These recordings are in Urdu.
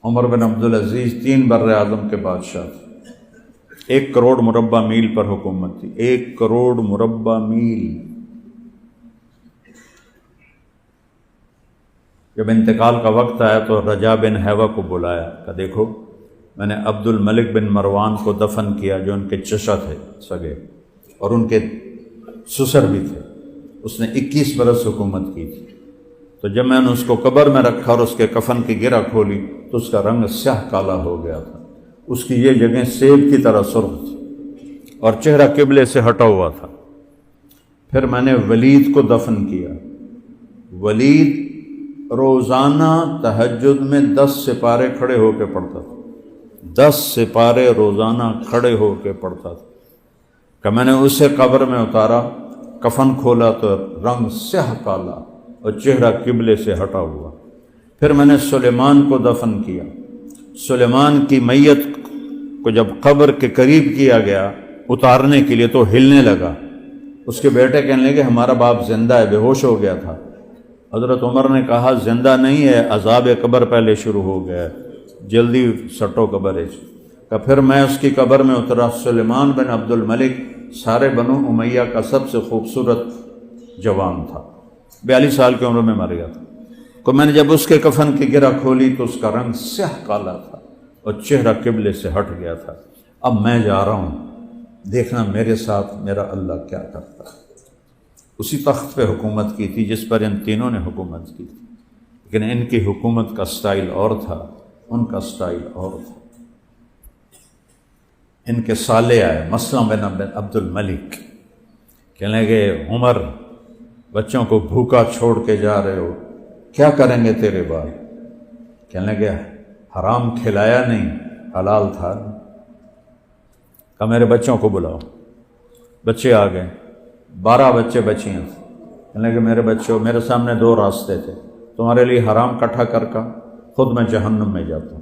عمر بن عبدالعزیز 3 بر اعظم کے بادشاہ تھے، 1 کروڑ مربع میل پر حکومت تھی، 1 کروڑ مربع میل۔ جب انتقال کا وقت آیا تو رجا بن حیوہ کو بلایا کہ دیکھو میں نے عبد الملک بن مروان کو دفن کیا جو ان کے چچا تھے سگے، اور ان کے سسر بھی تھے، اس نے 21 برس حکومت کی تھی۔ تو جب میں نے اس کو قبر میں رکھا اور اس کے کفن کی گرہ کھولی تو اس کا رنگ سیاہ کالا ہو گیا تھا، اس کی یہ جگہیں سیب کی طرح سرخ تھی اور چہرہ قبلے سے ہٹا ہوا تھا۔ پھر میں نے ولید کو دفن کیا۔ ولید روزانہ تہجد میں 10 سپارے کھڑے ہو کے پڑھتا تھا، 10 سپارے روزانہ کھڑے ہو کے پڑھتا تھا کہ میں نے اسے قبر میں اتارا، کفن کھولا تو رنگ سیاہ کالا اور چہرہ قبلے سے ہٹا ہوا۔ پھر میں نے سلیمان کو دفن کیا۔ سلیمان کی میت کو جب قبر کے قریب کیا گیا اتارنے کے لیے تو ہلنے لگا، اس کے بیٹے کہنے لگے ہمارا باپ زندہ ہے، بے ہوش ہو گیا تھا۔ حضرت عمر نے کہا زندہ نہیں ہے، عذاب قبر پہلے شروع ہو گیا ہے، جلدی سٹو قبر ہے۔ کہ پھر میں اس کی قبر میں اترا۔ سلیمان بن عبد الملک سارے بنو امیہ کا سب سے خوبصورت جوان تھا، 42 سال کی عمر میں مر گیا تھا۔ تو میں نے جب اس کے کفن کی گرہ کھولی تو اس کا رنگ سیاہ کالا تھا اور چہرہ قبلے سے ہٹ گیا تھا۔ اب میں جا رہا ہوں، دیکھنا میرے ساتھ میرا اللہ کیا کرتا ہے۔ اسی تخت پہ حکومت کی تھی جس پر ان تینوں نے حکومت کی تھی، لیکن ان کی حکومت کا سٹائل اور تھا، ان کا سٹائل اور تھا۔ ان کے سالے آئے، مسلم بن عبد الملک، کہنے لگے عمر بچوں کو بھوکا چھوڑ کے جا رہے ہو، کیا کریں گے تیرے بعد؟ کہنے لگے حرام کھلایا نہیں، حلال تھا۔ کہ میرے بچوں کو بلاؤ۔ بچے آ گئے، 12 بچے بچیاں تھے۔ کہنے لگے میرے بچوں، میرے سامنے 2 راستے تھے، تمہارے لیے حرام کٹھا کر کا، خود میں جہنم میں جاتا ہوں۔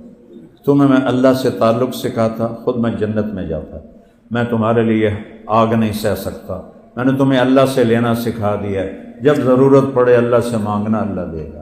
تمہیں میں اللہ سے تعلق سکھاتا، خود میں جنت میں جاتا۔ میں تمہارے لیے آگ نہیں سہ سکتا، میں نے تمہیں اللہ سے لینا سکھا دیا ہے، جب ضرورت پڑے اللہ سے مانگنا، اللہ دے گا۔